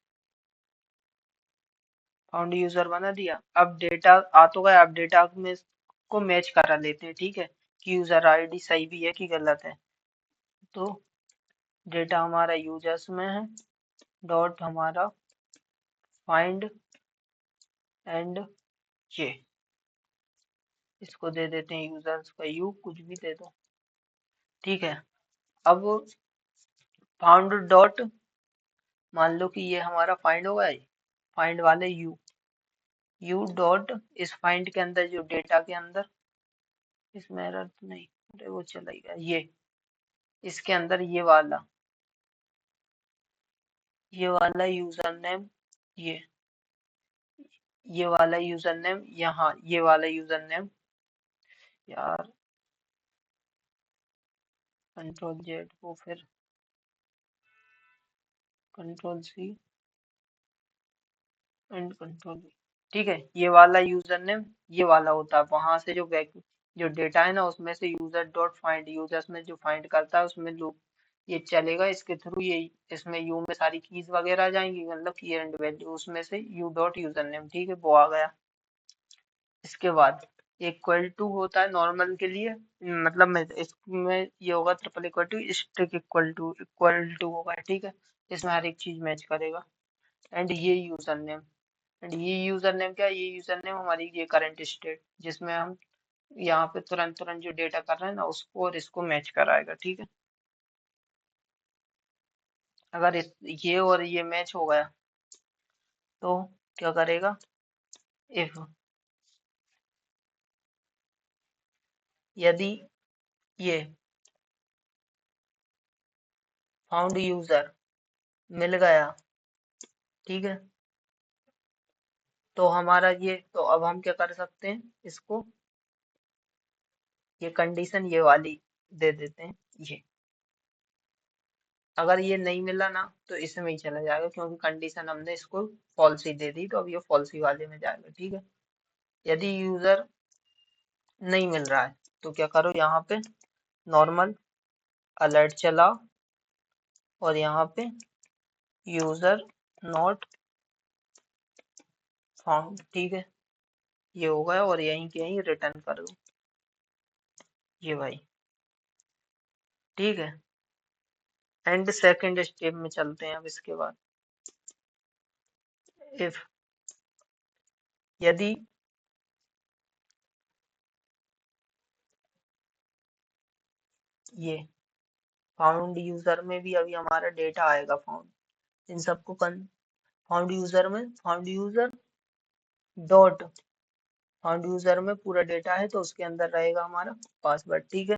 फाउंड यूजर बना दिया। अब डेटा आ तो गया, अब डेटा में को मैच करा लेते हैं। ठीक है, कि यूजर आईडी सही भी है कि गलत है। तो डेटा हमारा यूजर्स में है, डॉट हमारा फाइंड एंड जे, इसको दे देते हैं यूजर्स का यू, कुछ भी दे दो। ठीक है, अब फाउंड डॉट, मान लो कि ये हमारा फाइंड होगा, फाइंड वाले यू डॉट, इस फाइंड के अंदर जो डेटा के अंदर, इसमें एरर तो नहीं, अरे वो चला ही गया। ये इसके अंदर ये वाला यूजर नेम, ये ये वाला यूजर नेम, यहाँ ये वाला यूजर नेम। यार कंट्रोल जेड को फिर control C and control V. ठीक है, ये वाला यूजर नेम ये वाला होता है, वहां से जो बैक जो डेटा है ना, उसमें से यूजर डॉट फाइंड, यूजर्स में जो फाइंड करता है उसमें लूप ये चलेगा, इसके थ्रू ये इसमें यू में सारी कीज वगैरह आ जाएंगी, मतलब की एंड वैल्यू, उसमें से यू डॉट यूजर नेम। ठीक है, वो आ गया। इसके बाद इक्वल टू होता है नॉर्मल के लिए, मतलब में इसमें ये होगा triple equal to, strict equal to होगा। ठीक है, इसमें हर एक चीज मैच करेगा। एंड ये यूजर नेम, एंड ये यूजर नेम क्या है, ये यूजर नेम हमारी ये करंट स्टेट, जिसमें हम यहाँ पे तुरंत तुरंत जो डेटा कर रहे हैं ना, उसको और इसको मैच कराएगा। ठीक है, अगर ये और ये मैच हो गया तो क्या करेगा, इफ यदि ये फाउंड यूजर मिल गया, ठीक है, तो हमारा ये, तो अब हम क्या कर सकते हैं, इसको ये कंडीशन ये वाली दे देते हैं। ये अगर ये नहीं मिला ना तो इसमें ही चला जाएगा, क्योंकि कंडीशन हमने इसको फॉल्स ही दे दी, तो अब ये फॉल्स ही वाले में जाएगा, ठीक है। यदि यूजर नहीं मिल रहा है तो क्या करो, यहाँ पे नॉर्मल अलर्ट चलाओ और यहाँ पे यूजर नॉट फाउंड, ठीक है, ये हो गया, और यहीं के यहीं रिटर्न कर दो ये भाई, ठीक है। एंड सेकंड स्टेप में चलते हैं अब इसके बाद। इफ यदि ये फाउंड यूजर में भी अभी हमारा डेटा आएगा, फाउंड इन सबको फाउंड यूजर में, found user dot, found user में पूरा डेटा है तो उसके अंदर रहेगा हमारा पासवर्ड, ठीक है।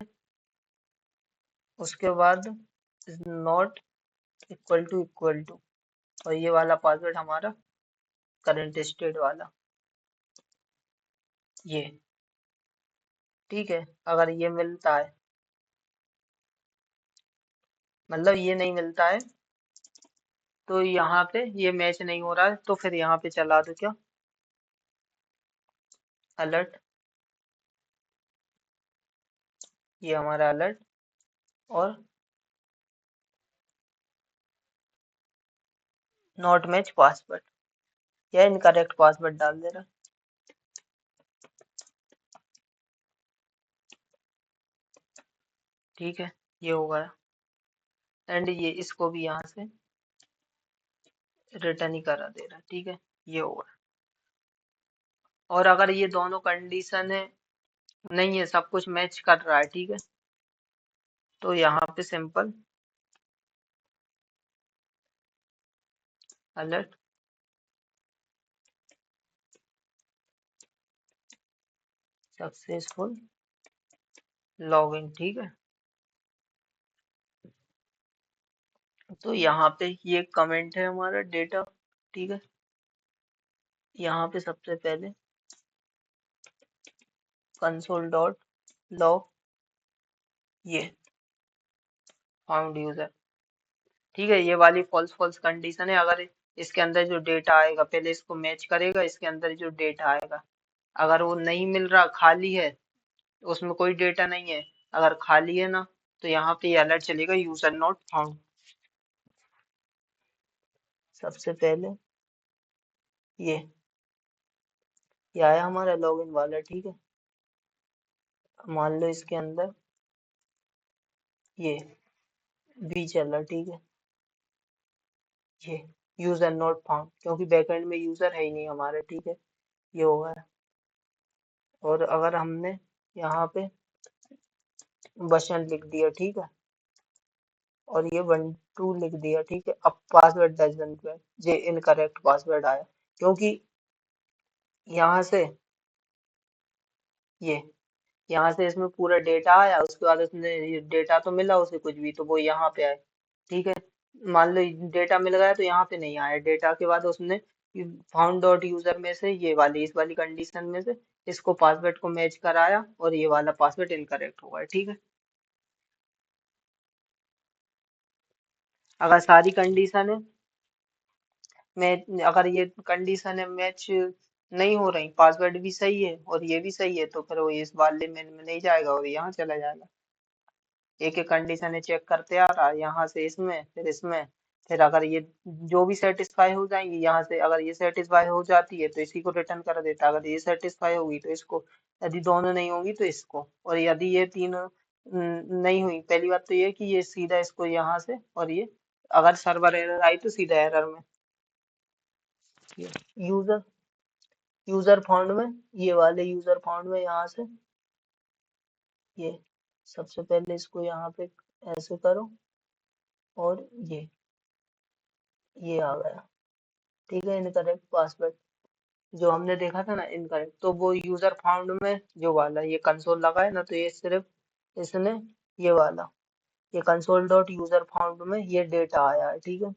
उसके बाद नॉट इक्वल टू, और ये वाला पासवर्ड हमारा करंट स्टेट वाला, ये, ठीक है। अगर ये मिलता है, मतलब ये नहीं मिलता है, तो यहाँ पे ये मैच नहीं हो रहा है, तो फिर यहाँ पे चला दो क्या, अलर्ट, ये हमारा अलर्ट, और नॉट मैच पासवर्ड, या इनकरेक्ट पासवर्ड डाल दे रहा, ठीक है, ये हो गया। एंड ये इसको भी यहाँ से रिटर्न ही करा दे रहा, ठीक है, ये हो गया। और अगर ये दोनों कंडीशन है, नहीं है, सब कुछ मैच कर रहा है, ठीक है, तो यहाँ पे सिंपल अलर्ट सक्सेसफुल लॉगिन, ठीक है। तो यहाँ पे ये कमेंट है हमारा डेटा, ठीक है। यहाँ पे सबसे पहले कंसोल डॉट लॉग, ये फाउंड यूजर, ठीक है, ये वाली फॉल्स फॉल्स कंडीशन है। अगर इसके अंदर जो डेटा आएगा पहले इसको मैच करेगा, इसके अंदर जो डेटा आएगा, अगर वो नहीं मिल रहा, खाली है, उसमें कोई डेटा नहीं है, अगर खाली है ना, तो यहाँ पे ये अलर्ट चलेगा यूजर नॉट फाउंड। सबसे पहले ये आया हमारा लॉगिन वाला, ठीक है। मान लो इसके अंदर ये भी चल रहा, ठीक है, ये यूजर नॉट फाउंड, क्योंकि बैकएंड में यूजर है ही नहीं हमारा, ठीक है, ये होगा। और अगर हमने यहाँ पे वर्जन लिख दिया, ठीक है, और ये 1 2 लिख दिया, ठीक है, अब पासवर्ड डजंट मैच, ये इनकरेक्ट पासवर्ड आया, क्योंकि यहाँ से ये यहाँ से इसमें पूरा डेटा आया, उसके बाद उसने डेटा तो मिला उसे कुछ भी, तो वो यहाँ पे आए, ठीक है। मान लो डेटा मिल गया तो यहाँ पे नहीं आया, डेटा के बाद उसने फाउंड डॉट यूजर में से ये वाली, इस वाली कंडीशन में से इसको पासवर्ड को मैच कराया, और ये वाला पासवर्ड इनकरेक्ट हो गया, ठीक है। अगर सारी कंडीशन है मैच, अगर ये कंडीशन है मैच नहीं हो रही, पासवर्ड भी सही है और ये भी सही है, तो फिर वो इस वाले में नहीं जाएगा और यहाँ चला जाएगा। एक एक कंडीशन है चेक करते आ रहा है, यहाँ से इसमें, फिर इसमें, फिर अगर ये जो भी सेटिस्फाई हो जाएंगी, यहाँ से अगर ये सेटिस्फाई हो जाती है तो इसी को रिटर्न कर देता है, अगर ये सेटिस्फाई होगी तो इसको, यदि दोनों नहीं होगी तो इसको, और यदि ये तीनों नहीं हुई, पहली बात तो ये कि ये सीधा इसको यहाँ से, और ये अगर सर्वर एरर आई तो सीधा एरर में यूजर यूजर फाउंड में, ये वाले यूजर फाउंड में यहाँ से ये सबसे पहले इसको यहाँ पे ऐसे करो, और ये आ गया, ठीक है, इनकरेक्ट पासवर्ड, जो हमने देखा था ना इनकरेक्ट, तो वो यूजर फाउंड में जो वाला ये कंसोल लगा है ना, तो ये सिर्फ इसने ये वाला ये कंसोल डॉट यूजर फाउंड में ये डेटा आया है, ठीक है।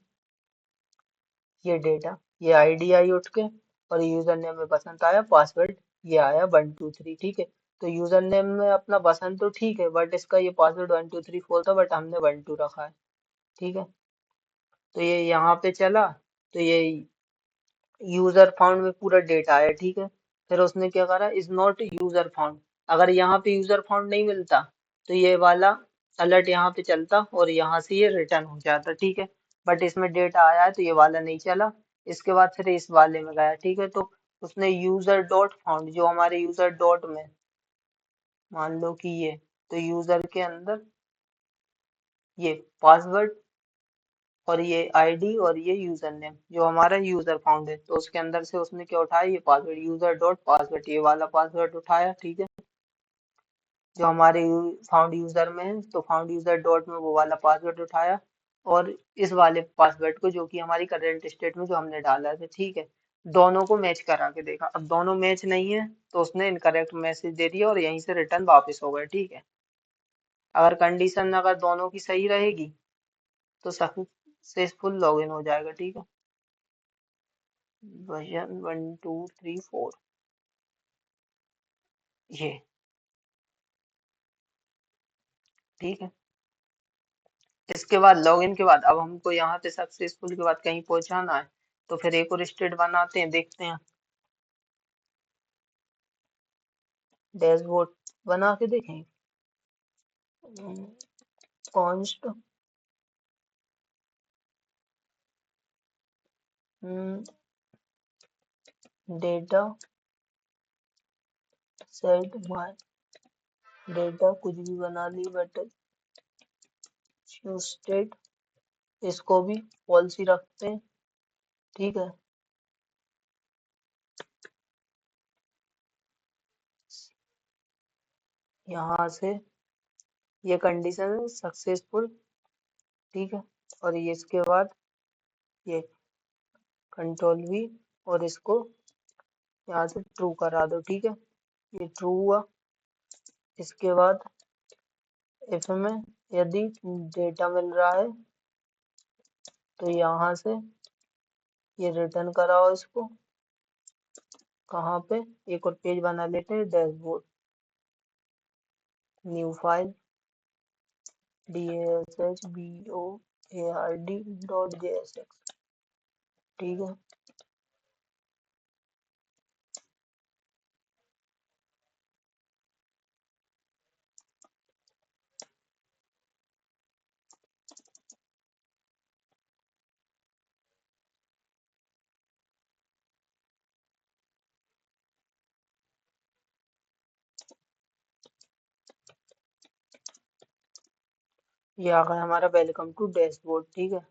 ये डेटा, ये आईडी आई उठ के, और यूजर नेम में बसंत आया, पासवर्ड ये आया 123, ठीक है। तो यूजर नेम में अपना बसंत तो ठीक है, बट इसका ये पासवर्ड 1234 था, बट हमने 12 रखा है, ठीक है। तो ये यहाँ पे चला, तो ये यूजर फाउंड में पूरा डेटा आया, ठीक है। फिर उसने क्या करा, इज नॉट यूजर फाउंड। अगर यहाँ पे यूजर फाउंड नहीं मिलता, तो ये वाला अलर्ट यहाँ पे चलता और यहाँ से ये रिटर्न हो जाता, ठीक है। बट इसमें डेटा आया है तो ये वाला नहीं चला। इसके बाद फिर इस वाले में गया, ठीक है। तो उसने यूजर डॉट फाउंड, जो हमारे यूजर डॉट में, मान लो कि ये, तो यूजर के अंदर ये पासवर्ड और ये आईडी और ये यूजर नेम जो हमारा यूजर फाउंड है, तो उसके अंदर से उसने क्या उठाया, ये पासवर्ड, यूजर डॉट पासवर्ड, ये वाला पासवर्ड उठाया, ठीक है। जो हमारे फाउंड यूजर में है, तो फाउंड यूजर डॉट में वो वाला पासवर्ड उठाया, और इस वाले पासवर्ड को, जो कि हमारी करंट स्टेट में जो हमने डाला था, ठीक है, दोनों को मैच करा के देखा। अब दोनों मैच नहीं है, तो उसने इनकरेक्ट मैसेज दे दिया और यहीं से रिटर्न वापस हो गया, ठीक है। अगर कंडीशन अगर दोनों की सही रहेगी, तो सक्सेसफुल लॉगिन हो जाएगा, ठीक है। वर्जन 1234, ये, ठीक है। इसके बाद लॉगिन के बाद अब हमको यहाँ पे सक्सेसफुल के बाद कहीं पहुंचाना है, तो फिर एक और स्टेट बनाते हैं, देखते हैं। डैशबोर्ड बना के देखें। Const data set my data, कुछ भी बना ली, बट स्टेट इसको भी फॉल्स ही रखते हैं, ठीक है। यहाँ से ये कंडीशन है सक्सेसफुल, ठीक है। और ये इसके बाद ये कंट्रोल वी, और इसको यहाँ से ट्रू करा दो, ठीक है। ये ट्रू हुआ। इसके बाद इफ में यदि डेटा मिल रहा है, तो यहाँ से ये रिटर्न कराओ इसको, कहाँ पे, एक और पेज बना लेते हैं, डैशबोर्ड, न्यू फाइल, dashboard.jsx, ठीक है। ये आ गया हमारा वेलकम टू डैशबोर्ड, ठीक है।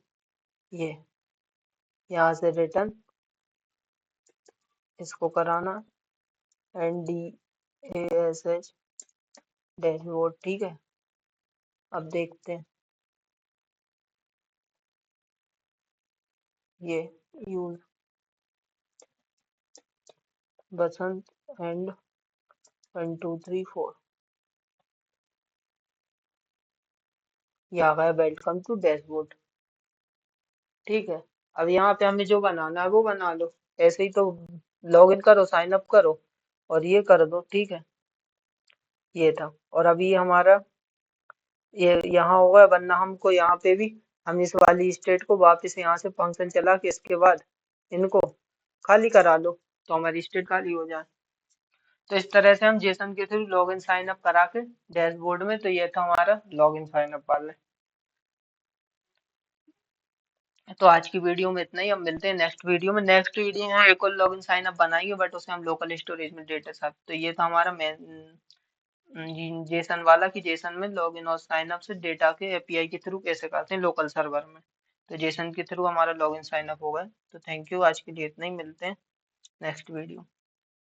ये यहाँ से रिटर्न इसको कराना, NDASH डैशबोर्ड, ठीक है। अब देखते हैं, ये यूज बसंत एंड 1234, ये आ गया वेलकम टू डैशबोर्ड, ठीक है। अब यहाँ पे हमें जो बनाना है वो बना लो, ऐसे ही तो लॉग इन करो, साइन अप करो और ये कर दो, ठीक है। ये था, और अभी हमारा ये यहाँ होगा, वरना हमको यहाँ पे भी हम इस वाली स्टेट को वापस यहाँ से फंक्शन चला के इसके बाद इनको खाली करा लो, तो हमारी स्टेट खाली हो जाए। तो इस तरह से हम जेसन के through log in sign up करा के डैशबोर्ड में, तो ये था हमारा लॉग इन साइन अप वाला। तो आज की वीडियो में इतना ही, हम मिलते हैं नेक्स्ट वीडियो में। नेक्स्ट वीडियो में एक और लॉगिन साइन अप बनाएंगे, बट उसे हम लोकल स्टोरेज में डेटा साथ। तो ये था हमारा मेन जेसन वाला, कि जेसन में लॉगिन और साइन अप से डेटा के एपीआई के थ्रू कैसे करते हैं लोकल सर्वर में। तो जेसन के थ्रू हमारा लॉगिन साइन अप होगा। तो थैंक यू, आज के लिए इतना ही, मिलते हैं नेक्स्ट वीडियो।